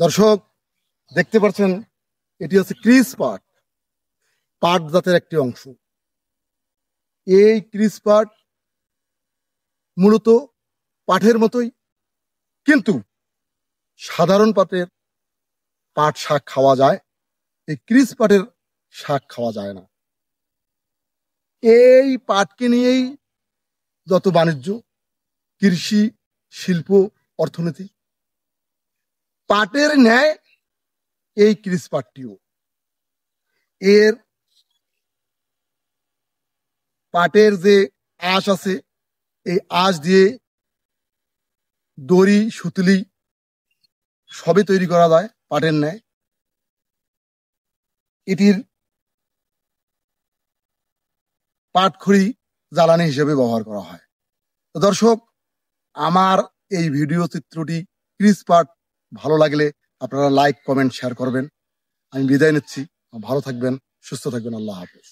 দর্শক দেখতে পাচ্ছেন, এটি হচ্ছে ক্রিস পাট, পাট জাতের একটি অংশ। এই ক্রিস পাট মূলত পাটের মতোই, কিন্তু সাধারণ পাটের পাট শাক খাওয়া যায়, এই ক্রিস পাটের শাক খাওয়া যায় না। এই পাটকে নিয়েই যত বাণিজ্য, কৃষি, শিল্প, অর্থনীতি, পাটের ন্যায় এই ক্রিস পাটটিও। এর পাটের যে আঁশ আছে, এই আঁশ দিয়ে দড়ি, সুতলি সবই তৈরি করা যায় পাটের ন্যায়। এটির পাটখড়ি জ্বালানি হিসেবে ব্যবহার করা হয়। তো দর্শক, আমার এই ভিডিও চিত্রটি ক্রিস পাট ভালো লাগলে আপনারা লাইক, কমেন্ট, শেয়ার করবেন। আমি বিদায় নিচ্ছি। ভালো থাকবেন, সুস্থ থাকবেন। আল্লাহ হাফেজ।